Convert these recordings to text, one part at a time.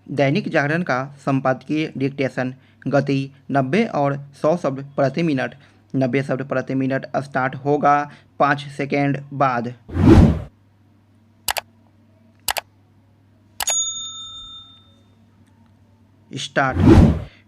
दैनिक जागरण का संपादकीय डिक्टेशन गति 90 और 100 शब्द प्रति मिनट। 90 शब्द प्रति मिनट स्टार्ट होगा 5 सेकेंड बाद। स्टार्ट।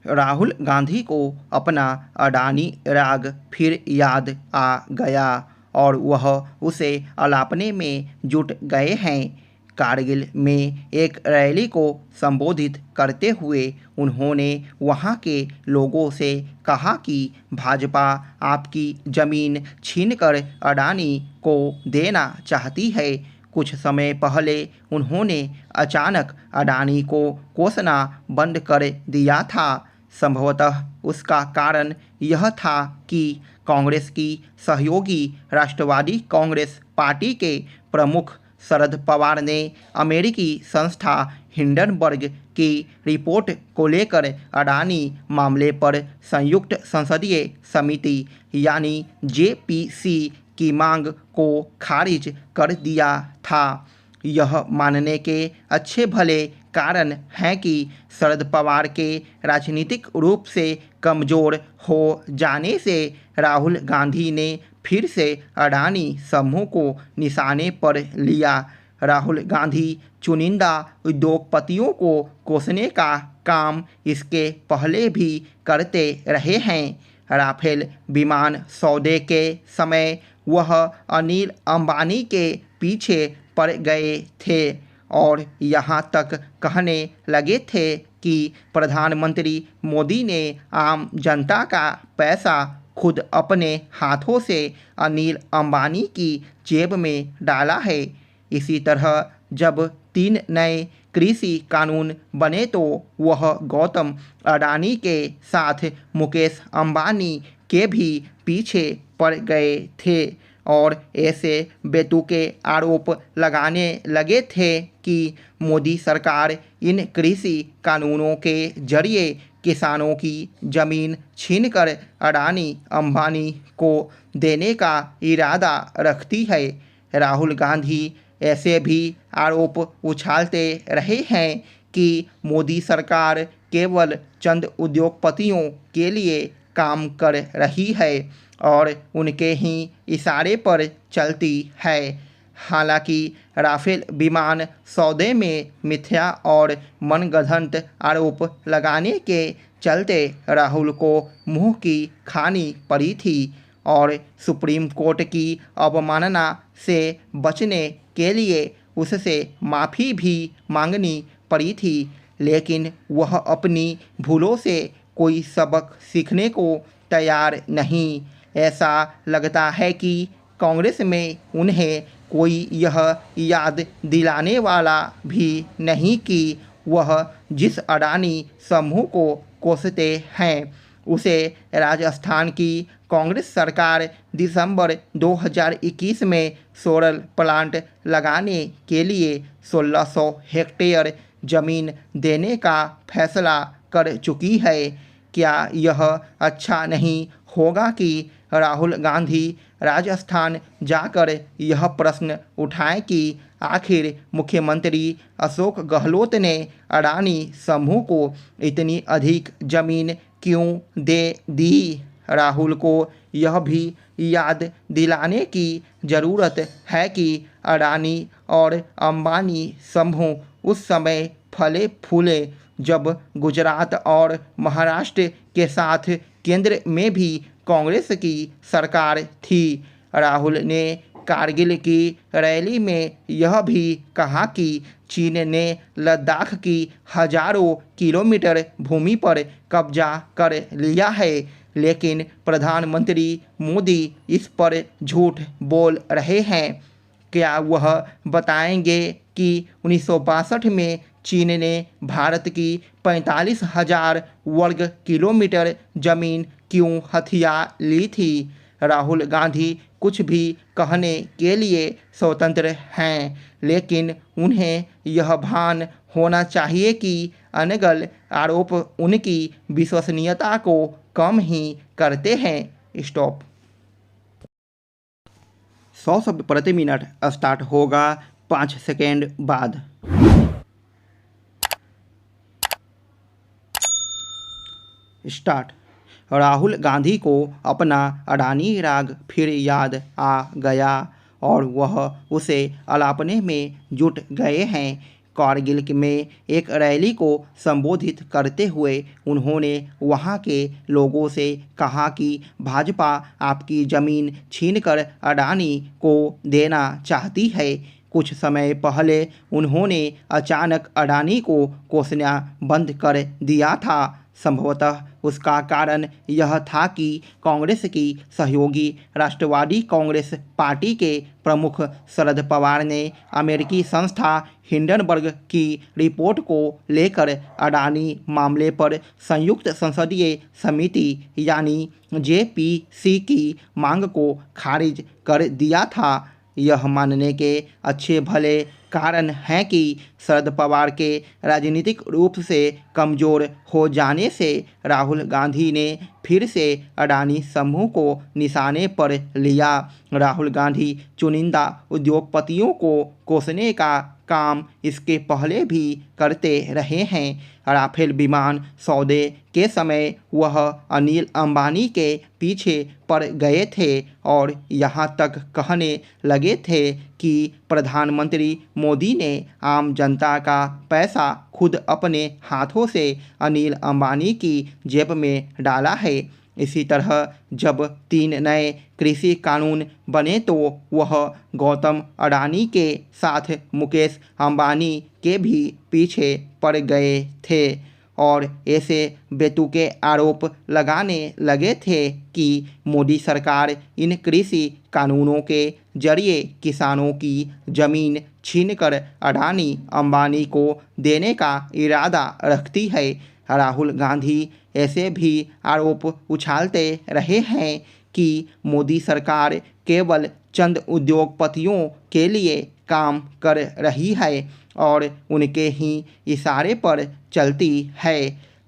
राहुल गांधी को अपना अडानी राग फिर याद आ गया और वह उसे अलापने में जुट गए हैं। कारगिल में एक रैली को संबोधित करते हुए उन्होंने वहां के लोगों से कहा कि भाजपा आपकी जमीन छीनकर अडानी को देना चाहती है। कुछ समय पहले उन्होंने अचानक अडानी को कोसना बंद कर दिया था। संभवतः उसका कारण यह था कि कांग्रेस की सहयोगी राष्ट्रवादी कांग्रेस पार्टी के प्रमुख शरद पवार ने अमेरिकी संस्था हिंडनबर्ग की रिपोर्ट को लेकर अडानी मामले पर संयुक्त संसदीय समिति यानी जेपीसी की मांग को खारिज कर दिया था। यह मानने के अच्छे भले कारण हैं कि शरद पवार के राजनीतिक रूप से कमज़ोर हो जाने से राहुल गांधी ने फिर से अडानी समूह को निशाने पर लिया। राहुल गांधी चुनिंदा उद्योगपतियों को कोसने का काम इसके पहले भी करते रहे हैं। राफेल विमान सौदे के समय वह अनिल अंबानी के पीछे पड़ गए थे और यहाँ तक कहने लगे थे कि प्रधानमंत्री मोदी ने आम जनता का पैसा खुद अपने हाथों से अनिल अंबानी की जेब में डाला है। इसी तरह जब 3 नए कृषि कानून बने तो वह गौतम अडानी के साथ मुकेश अंबानी के भी पीछे पड़ गए थे और ऐसे बेतुके आरोप लगाने लगे थे कि मोदी सरकार इन कृषि कानूनों के जरिए किसानों की ज़मीन छीनकर अडानी अंबानी को देने का इरादा रखती है। राहुल गांधी ऐसे भी आरोप उछालते रहे हैं कि मोदी सरकार केवल चंद उद्योगपतियों के लिए काम कर रही है और उनके ही इशारे पर चलती है। हालांकि राफेल विमान सौदे में मिथ्या और मनगढ़ंत आरोप लगाने के चलते राहुल को मुंह की खानी पड़ी थी और सुप्रीम कोर्ट की अवमानना से बचने के लिए उससे माफ़ी भी मांगनी पड़ी थी, लेकिन वह अपनी भूलों से कोई सबक सीखने को तैयार नहीं। ऐसा लगता है कि कांग्रेस में उन्हें कोई यह याद दिलाने वाला भी नहीं कि वह जिस अडानी समूह को कोसते हैं उसे राजस्थान की कांग्रेस सरकार दिसंबर 2021 में सोलर प्लांट लगाने के लिए 1600 हेक्टेयर ज़मीन देने का फैसला कर चुकी है। क्या यह अच्छा नहीं होगा कि राहुल गांधी राजस्थान जाकर यह प्रश्न उठाएं कि आखिर मुख्यमंत्री अशोक गहलोत ने अडानी समूह को इतनी अधिक ज़मीन क्यों दे दी? राहुल को यह भी याद दिलाने की ज़रूरत है कि अडानी और अंबानी समूह उस समय फले फूले जब गुजरात और महाराष्ट्र के साथ केंद्र में भी कांग्रेस की सरकार थी। राहुल ने कारगिल की रैली में यह भी कहा कि चीन ने लद्दाख की हजारों किलोमीटर भूमि पर कब्जा कर लिया है, लेकिन प्रधानमंत्री मोदी इस पर झूठ बोल रहे हैं। क्या वह बताएंगे कि 1962 में चीन ने भारत की 45,000 वर्ग किलोमीटर ज़मीन क्यों हथिया ली थी? राहुल गांधी कुछ भी कहने के लिए स्वतंत्र हैं, लेकिन उन्हें यह भान होना चाहिए कि अनगल आरोप उनकी विश्वसनीयता को कम ही करते हैं। स्टॉप। 100 शब्द प्रति मिनट स्टार्ट होगा 5 सेकेंड बाद। स्टार्ट। राहुल गांधी को अपना अडानी राग फिर याद आ गया और वह उसे अलापने में जुट गए हैं। कारगिल में एक रैली को संबोधित करते हुए उन्होंने वहां के लोगों से कहा कि भाजपा आपकी ज़मीन छीनकर अडानी को देना चाहती है। कुछ समय पहले उन्होंने अचानक अडानी को कोसना बंद कर दिया था। संभवतः उसका कारण यह था कि कांग्रेस की सहयोगी राष्ट्रवादी कांग्रेस पार्टी के प्रमुख शरद पवार ने अमेरिकी संस्था हिंडनबर्ग की रिपोर्ट को लेकर अडानी मामले पर संयुक्त संसदीय समिति यानी जेपीसी की मांग को खारिज कर दिया था। यह मानने के अच्छे भले कारण हैं कि शरद पवार के राजनीतिक रूप से कमज़ोर हो जाने से राहुल गांधी ने फिर से अडानी समूह को निशाने पर लिया। राहुल गांधी चुनिंदा उद्योगपतियों को कोसने का काम इसके पहले भी करते रहे हैं। राफेल विमान सौदे के समय वह अनिल अंबानी के पीछे पड़ गए थे और यहाँ तक कहने लगे थे कि प्रधानमंत्री मोदी ने आम जनता का पैसा खुद अपने हाथों से अनिल अंबानी की जेब में डाला है। इसी तरह जब 3 नए कृषि कानून बने तो वह गौतम अडानी के साथ मुकेश अंबानी के भी पीछे पड़ गए थे और ऐसे बेतुके आरोप लगाने लगे थे कि मोदी सरकार इन कृषि कानूनों के जरिए किसानों की ज़मीन छीनकर अडानी अंबानी को देने का इरादा रखती है। राहुल गांधी ऐसे भी आरोप उछालते रहे हैं कि मोदी सरकार केवल चंद उद्योगपतियों के लिए काम कर रही है और उनके ही इशारे पर चलती है।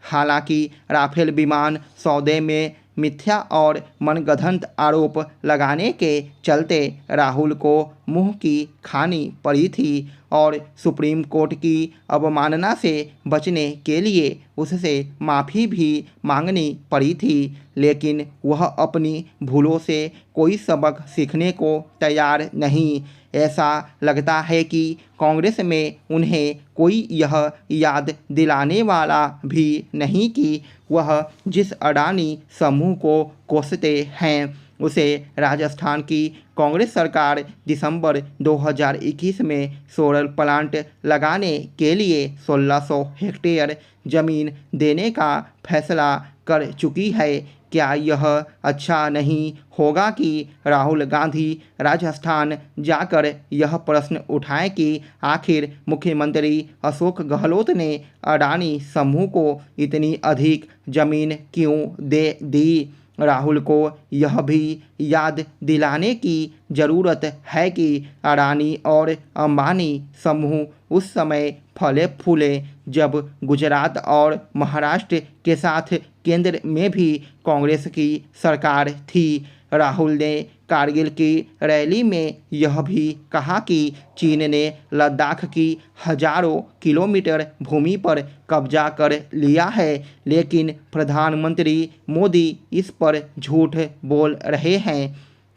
हालांकि राफेल विमान सौदे में मिथ्या और मनगढ़ंत आरोप लगाने के चलते राहुल को मुंह की खानी पड़ी थी और सुप्रीम कोर्ट की अवमानना से बचने के लिए उससे माफ़ी भी मांगनी पड़ी थी, लेकिन वह अपनी भूलों से कोई सबक सीखने को तैयार नहीं। ऐसा लगता है कि कांग्रेस में उन्हें कोई यह याद दिलाने वाला भी नहीं कि वह जिस अडानी समूह को कोसते हैं उसे राजस्थान की कांग्रेस सरकार दिसंबर 2021 में सोलर प्लांट लगाने के लिए 1600 हेक्टेयर ज़मीन देने का फैसला कर चुकी है। क्या यह अच्छा नहीं होगा कि राहुल गांधी राजस्थान जाकर यह प्रश्न उठाएं कि आखिर मुख्यमंत्री अशोक गहलोत ने अडानी समूह को इतनी अधिक ज़मीन क्यों दे दी? राहुल को यह भी याद दिलाने की ज़रूरत है कि अडानी और अंबानी समूह उस समय फले फूले जब गुजरात और महाराष्ट्र के साथ केंद्र में भी कांग्रेस की सरकार थी। राहुल ने कारगिल की रैली में यह भी कहा कि चीन ने लद्दाख की हजारों किलोमीटर भूमि पर कब्जा कर लिया है, लेकिन प्रधानमंत्री मोदी इस पर झूठ बोल रहे हैं।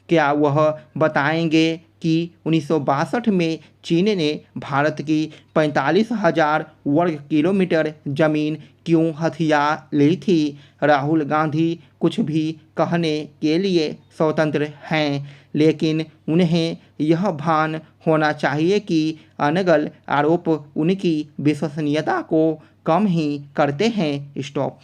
क्या वह बताएंगे कि 1962 में चीन ने भारत की 45,000 वर्ग किलोमीटर ज़मीन क्यों हथिया ली थी? राहुल गांधी कुछ भी कहने के लिए स्वतंत्र हैं, लेकिन उन्हें यह भान होना चाहिए कि अनगल आरोप उनकी विश्वसनीयता को कम ही करते हैं। स्टॉप।